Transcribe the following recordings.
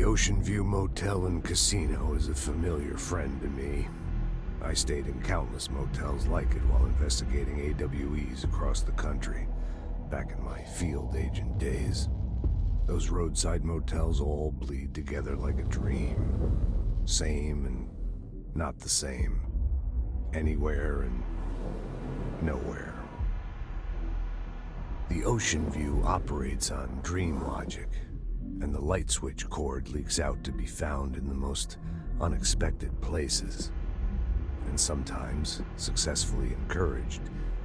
The Ocean View Motel and Casino is a familiar friend to me. I stayed in countless motels like it while investigating AWEs across the country, back in my field agent days. Those roadside motels all bleed together like a dream. Same and not the same. Anywhere and nowhere. The Ocean View operates on dream logic, and the light switch cord leaks out to be found in the most unexpected places, and sometimes successfully encouraged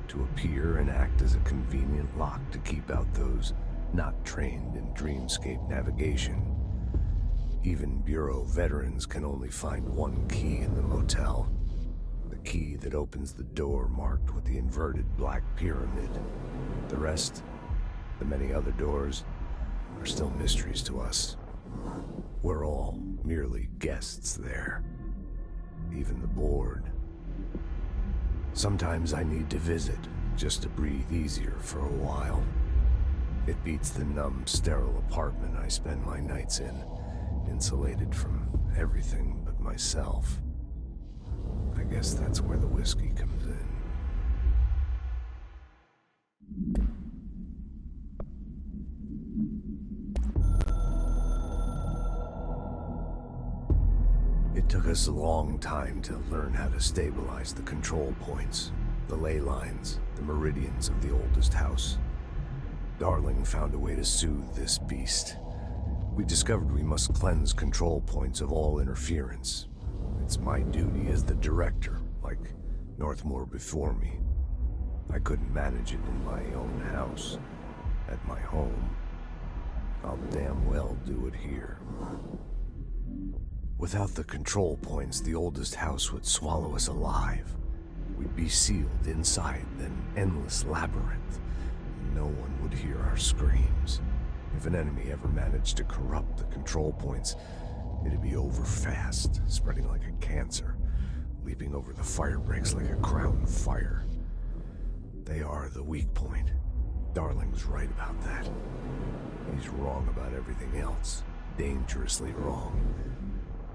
to appear and act as a convenient lock to keep out those not trained in dreamscape navigation. Even Bureau veterans can only find one key in the motel. The key that opens the door marked with the inverted black pyramid. The rest, the many other doors, are still mysteries to us. We're all merely guests there. Even the board. Sometimes I need to visit, just to breathe easier for a while. It beats the numb, sterile apartment I spend my nights in, insulated from everything but myself. I guess that's where the whiskey comes in. It took us a long time to learn how to stabilize the control points, the ley lines, the meridians of the oldest house. Darling found a way to soothe this beast. We discovered we must cleanse control points of all interference. It's my duty as the director, like Northmore before me. I couldn't manage it in my own house, at my home. I'll damn well do it here. Without the control points, the oldest house would swallow us alive. We'd be sealed inside an endless labyrinth, and no one would hear our screams. If an enemy ever managed to corrupt the control points, it'd be over fast, spreading like a cancer, leaping over the fire breaks like a crown of fire. They are the weak point. Darling's right about that. He's wrong about everything else. Dangerously wrong.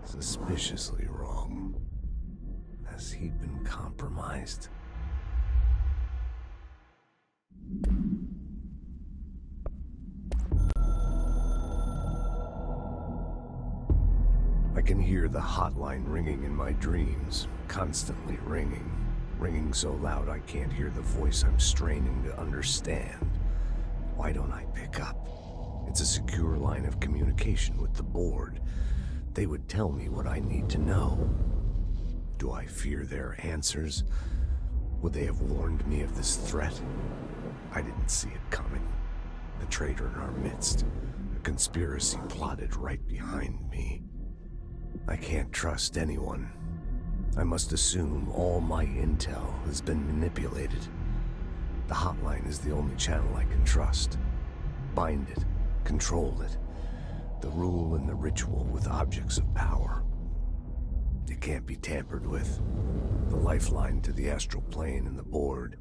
Suspiciously wrong. Has he been compromised? I can hear the hotline ringing in my dreams, constantly ringing. Ringing so loud I can't hear the voice I'm straining to understand. Why don't I pick up? It's a secure line of communication with the board. They would tell me what I need to know. Do I fear their answers? Would they have warned me of this threat? I didn't see it coming. A traitor in our midst. A conspiracy plotted right behind me. I can't trust anyone. I must assume all my intel has been manipulated. The hotline is the only channel I can trust. Bind it, control it. The rule and the ritual with objects of power. It can't be tampered with. The lifeline to the astral plane and the board.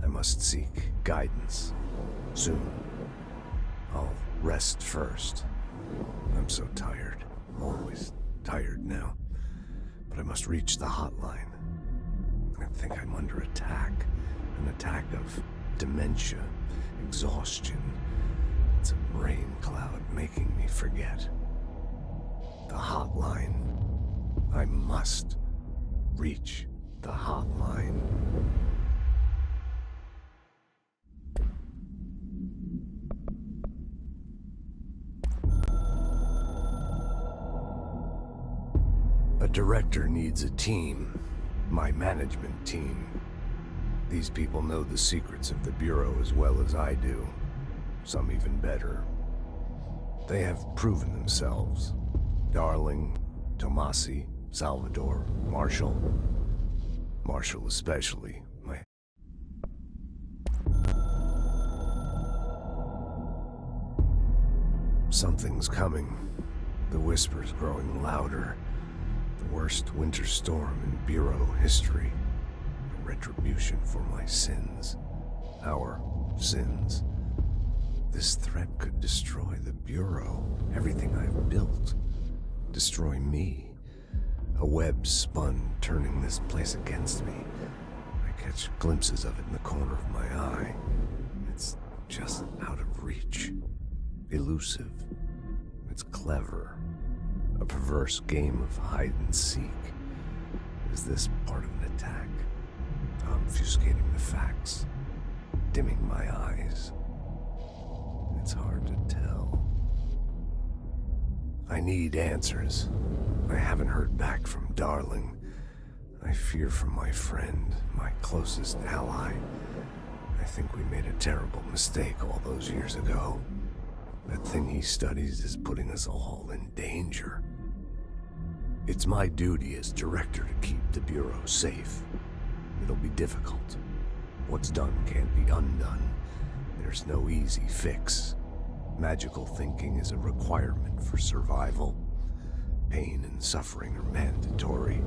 I must seek guidance. Soon. I'll rest first. I'm so tired. Always tired now. But I must reach the hotline. I think I'm under attack. An attack of dementia, exhaustion. It's a rain cloud making me forget. The hotline. I must reach the hotline. A director needs a team. My management team. These people know the secrets of the Bureau as well as I do. Some even better. They have proven themselves. Darling, Tomasi, Salvador, Marshall. Marshall especially. Something's coming. The whispers growing louder. The worst winter storm in Bureau history. A retribution for my sins. Our sins. This threat could destroy the Bureau, everything I've built. Destroy me. A web spun, turning this place against me. I catch glimpses of it in the corner of my eye. It's just out of reach. Elusive. It's clever. A perverse game of hide and seek. Is this part of an attack? Obfuscating the facts. Dimming my eyes. It's hard to tell. I need answers. I haven't heard back from Darling. I fear for my friend, my closest ally. I think we made a terrible mistake all those years ago. That thing he studies is putting us all in danger. It's my duty as director to keep the Bureau safe. It'll be difficult. What's done can't be undone. There's no easy fix. Magical thinking is a requirement for survival. Pain and suffering are mandatory.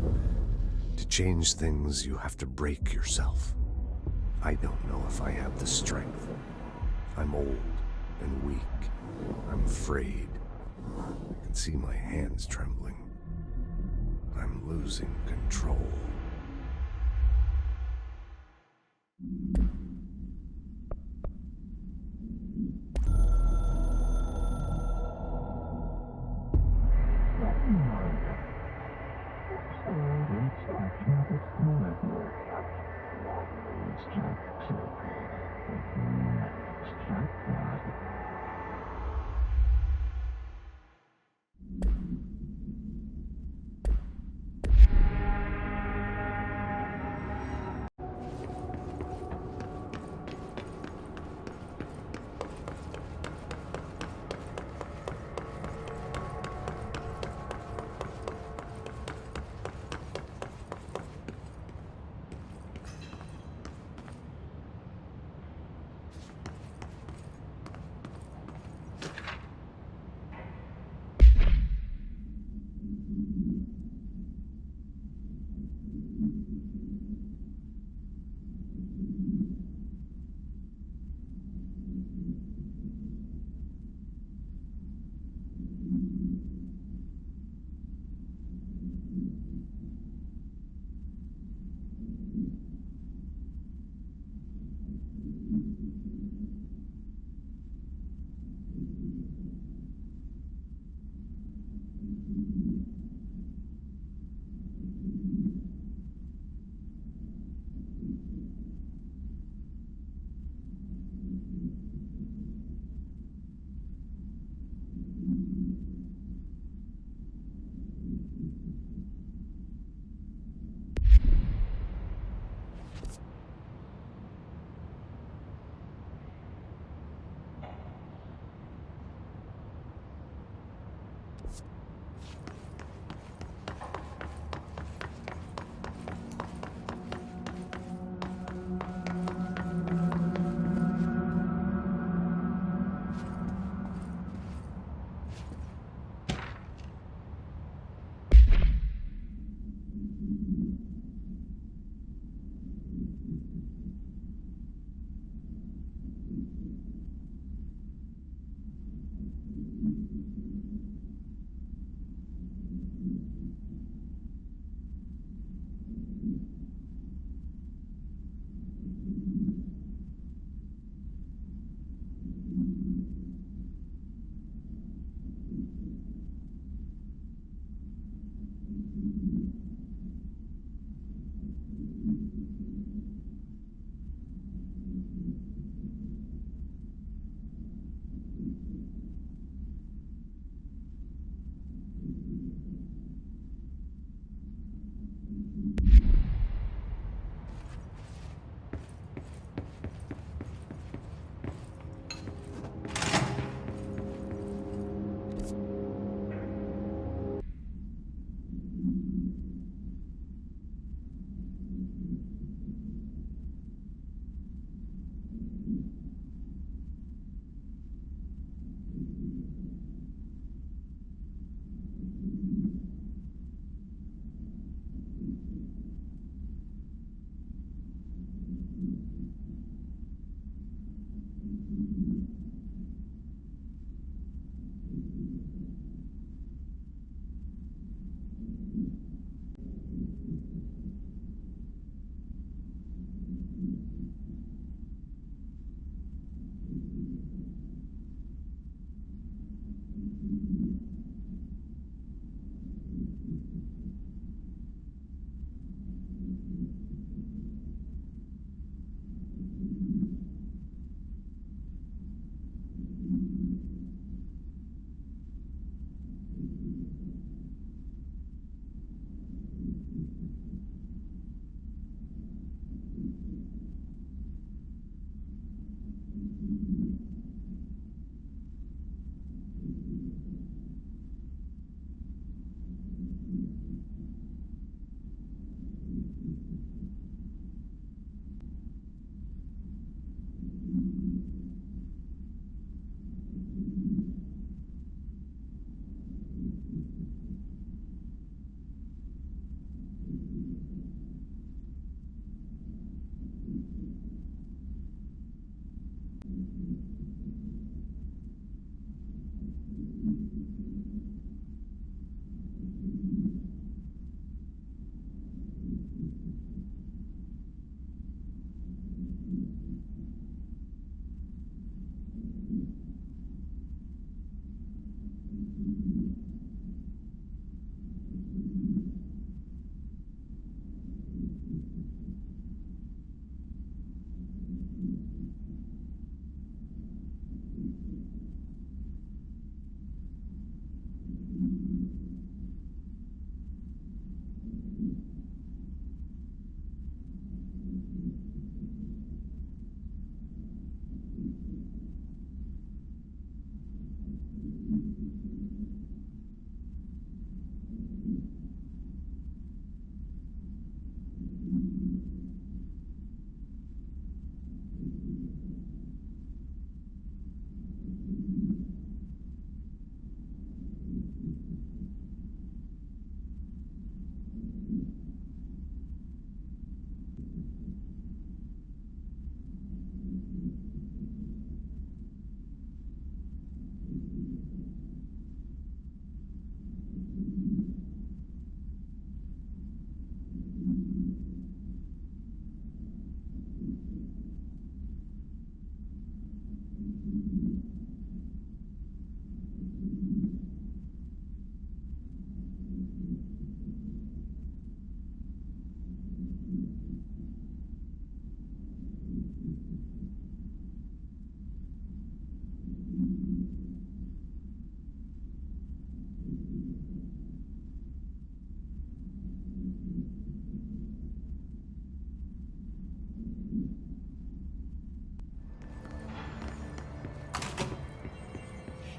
To change things, you have to break yourself. I don't know if I have the strength. I'm old and weak. I'm afraid. I can see my hands trembling. I'm losing control.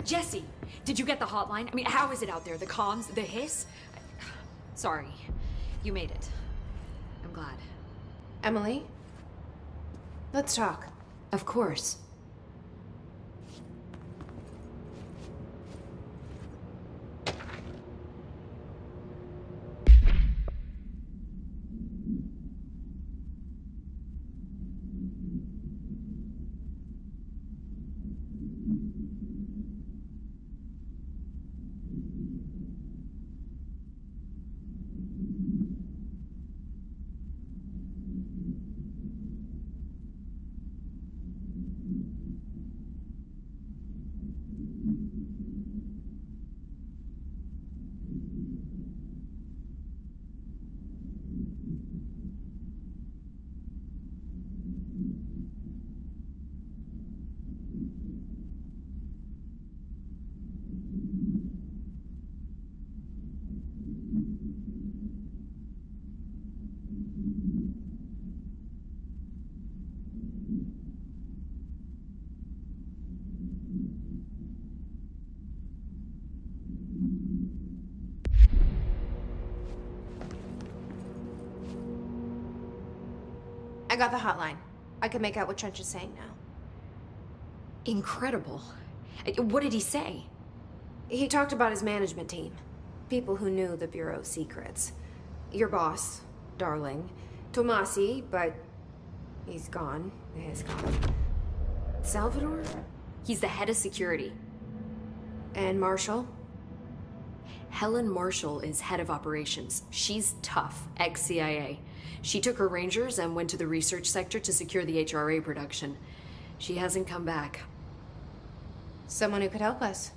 Jesse, did you get the hotline? I mean, how is it out there? The comms, the hiss? Sorry, you made it. I'm glad. Emily? Let's talk. Of course. I got the hotline. I can make out what Trench is saying now. Incredible. What did he say? He talked about his management team. People who knew the Bureau's secrets. Your boss, Darling. Tomasi, but he's gone. He's gone. Salvador? He's the head of security. And Marshall? Helen Marshall is head of operations. She's tough, ex-CIA. She took her Rangers and went to the research sector to secure the HRA production. She hasn't come back. Someone who could help us.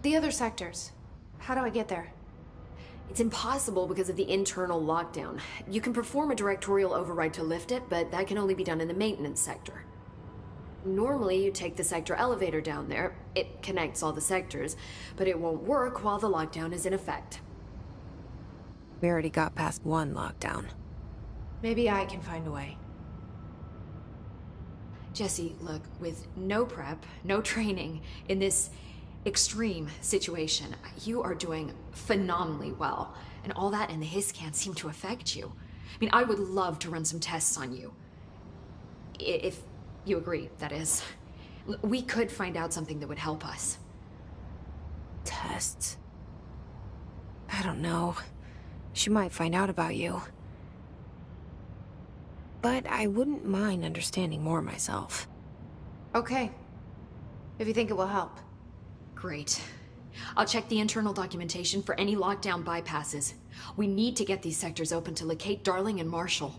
The other sectors. How do I get there? It's impossible because of the internal lockdown. You can perform a directorial override to lift it, but that can only be done in the maintenance sector. Normally, you take the sector elevator down there. It connects all the sectors, but it won't work while the lockdown is in effect. We already got past one lockdown. Maybe I can find a way. Jesse, look, with no prep, no training, in this extreme situation, you are doing phenomenally well. And all that and the hiss can't seem to affect you. I mean, I would love to run some tests on you. If you agree, that is. We could find out something that would help us. Tests? I don't know. She might find out about you. But I wouldn't mind understanding more myself. Okay. If you think it will help. Great. I'll check the internal documentation for any lockdown bypasses. We need to get these sectors open to locate Darling and Marshall.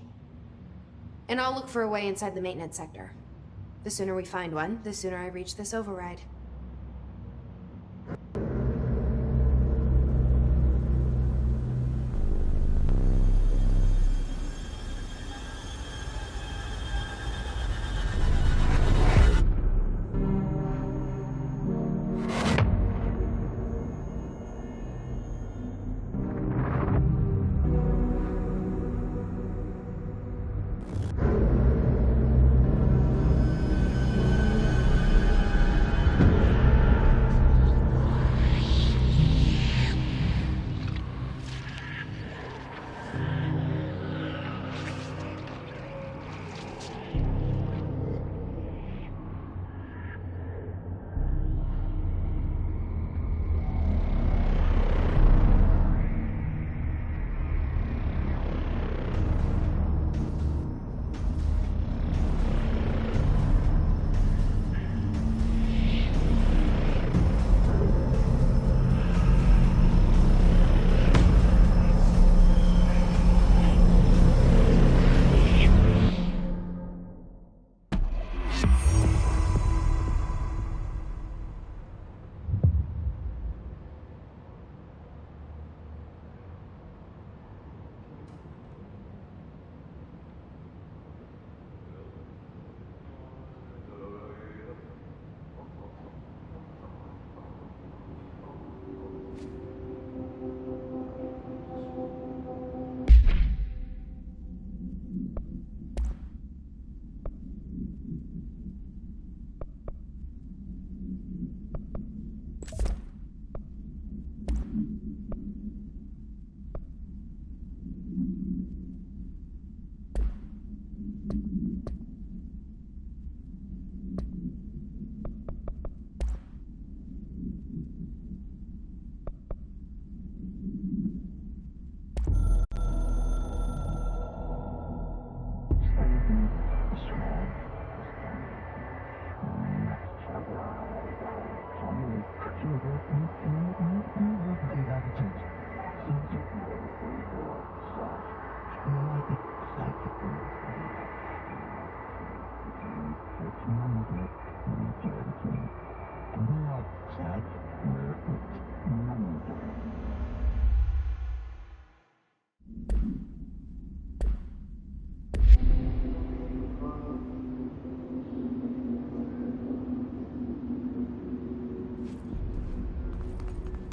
And I'll look for a way inside the maintenance sector. The sooner we find one, the sooner I reach this override.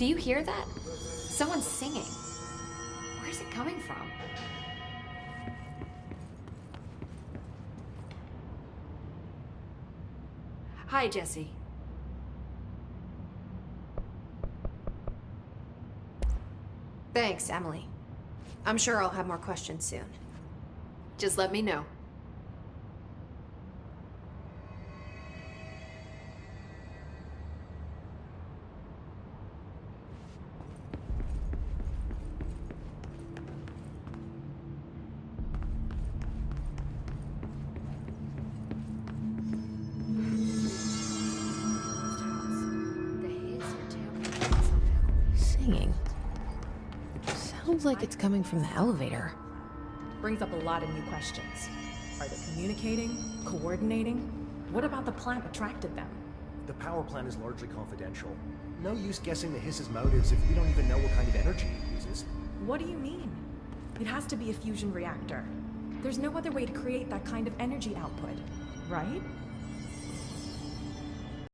Do you hear that? Someone's singing. Where's it coming from? Hi, Jesse. Thanks, Emily. I'm sure I'll have more questions soon. Just let me know. Singing. Sounds like it's coming from the elevator. Brings up a lot of new questions. Are they communicating? Coordinating? What about the plant attracted them? The power plant is largely confidential. No use guessing the hiss's motives if we don't even know what kind of energy it uses. What do you mean? It has to be a fusion reactor. There's no other way to create that kind of energy output, right?